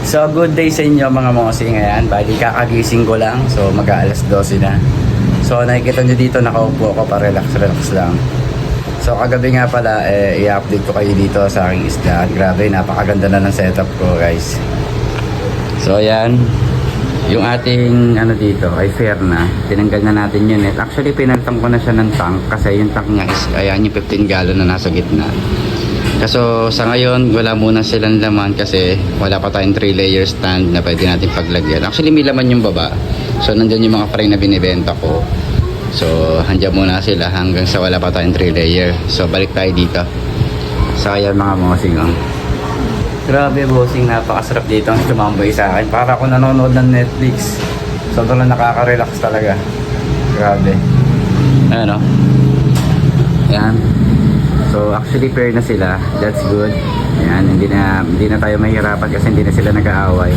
So good day sa inyo mga mosing. Ayan, bali kakagising ko lang. So mag-aalas 12 na. So nakikita nyo dito nakaupo ako para relax lang. So kagabi nga pala i-update ko kayo dito sa aking isda. Grabe, napakaganda na ng setup ko guys. So ayan, yung ating ano dito ay fair na. Tinanggal na natin yun net. Actually pinalitan ko na siya ng tank kasi yung tank niya is ayan yung 15 gallon na nasa gitna. Kaso sa ngayon wala muna silang laman kasi wala pa tayong 3 layer stand na pwede natin paglagyan. Actually may laman yung baba. So nandyan yung mga frame na binibenta ko. So handyan muna sila hanggang sa wala pa tayong 3 layer. So balik tayo dito. So ayan mga mosing oh. Grabe bossing, napakasarap dito ang tumambay sa akin. Para ako nanonood ng Netflix. Sobrang nakaka-relax talaga. Grabe. Ayan o. Ayan. So actually pair na sila. That's good. Ayan, hindi na tayo mahirapan kasi hindi na sila nag-aaway.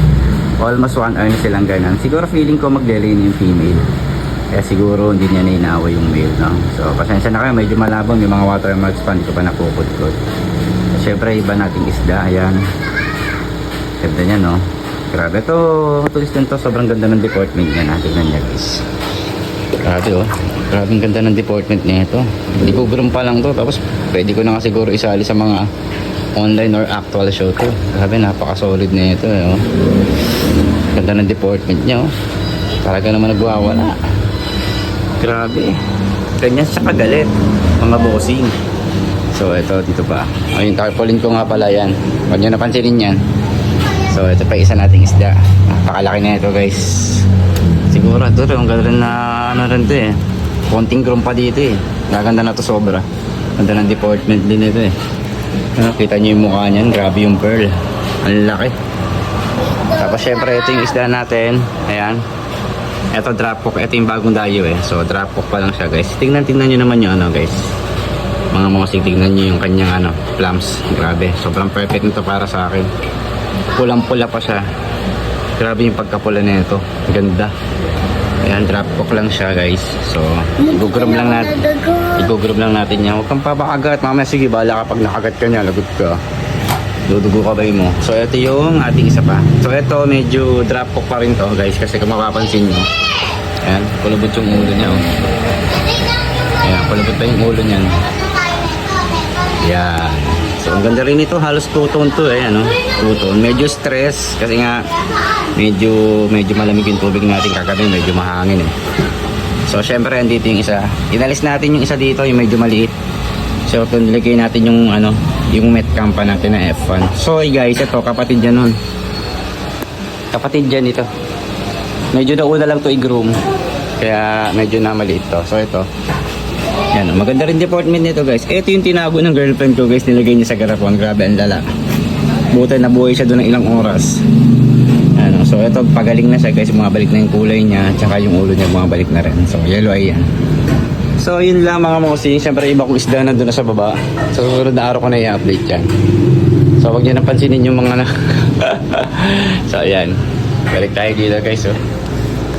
Almost 1 hour na silang ganun. Siguro feeling ko maglelay na yung female. Kaya siguro hindi niya na inaaway yung male, no? So pasensya na kayo, medyo malabong yung mga watermarks pa, hindi ko pa napupudkod. Siyempre iba nating isda, ayan. Ganda niya, no? Grabe to, tulis din to, sobrang ganda ng deportment niya. Tignan niya guys. Grabe oh, grabe ang ganda ng deportment niya ito. Hindi ko groom pa lang to, tapos pwede ko na nga siguro isali sa mga online or actual show to. Grabe, napaka-solid na ito oh. Ganda ng deportment niya oh. Talaga naman nagwawala. Grabe, ganyan siya kagalit mga bossing. So ito dito pa. Ayun, tarpaulin ko nga pala yan. Huwag nyo napansinin yan. So ito pa isa nating isda. Napakalaki na ito guys. Siguro ito rin. Ang ganda na ano rin ito eh. Konting groom pa dito eh. Naganda na to sobra. Ganda ng deportment din ito eh. Kita nyo yung mukha niyan. Grabe yung pearl. Ang laki. Tapos syempre ito yung isda natin. Ayan. Ito drop hook. Ito yung bagong dayo eh. So drop hook pa lang siya guys. Tingnan nyo naman yung ano guys. Mga mosing, tignan nyo yung kanyang ano, plums. Grabe, sobrang perfect nito para sa akin. Pulang-pula pa siya. Grabe yung pagkapula na ito. Ganda. Ayan, drop hook lang siya guys. So, i-groom lang natin. I-groom lang natin yan. Huwag kang papakagat. Mamaya sige, bala kapag nakagat ka niya, lagot ka. Dudugo ka ba mo. So, ito yung ating isa pa. So, ito medyo drop hook pa rin to guys. Kasi kung mapapansin nyo. Ayan, kulubot yung ulo niya. Oh. Ayan, kulubot pa yung ulo niyan. Yan. So, ang ganda rin ito. Halos two-tone to eh. Ano? Two-tone. Medyo stress. Kasi nga, medyo malamig yung tubig natin kagabi. Medyo mahangin eh. So, syempre, andito yung isa. Inalis natin yung isa dito. Yung medyo maliit. So, nilagay natin yung, ano, yung met campa natin na F1. So, guys, ito, kapatid dyan nun. Kapatid dyan ito. Medyo nauna lang to i-groom. Kaya, medyo na maliit to. So, ito. Yan, maganda rin deportment nito guys. Ito yung tinago ng girlfriend ko guys, nilagay niya sa garapon. Grabe ang lala. Buti nabuhay siya doon ng ilang oras. Ano, so ito pagaling na siya guys, bumabalik na yung kulay niya, tsaka yung ulo niya bumabalik na rin. So yellow eye yan. So yun lang mga mosing. Siyempre iba kong isda na doon na sa baba. Sa susunod na araw ko na i-update yan. So wag niyo napansinin yung mga So ayan, balik tayo dito guys oh.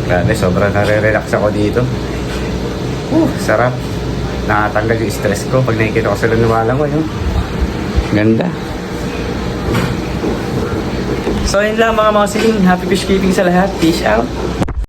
Grabe, sobrang nare-relax ako dito. Sarap. Nakatanggal yung stress ko pag nakikita ko sa lumalang ko yun. Ganda. So yun lang mga mosing. Happy fish keeping sa lahat. Peace out.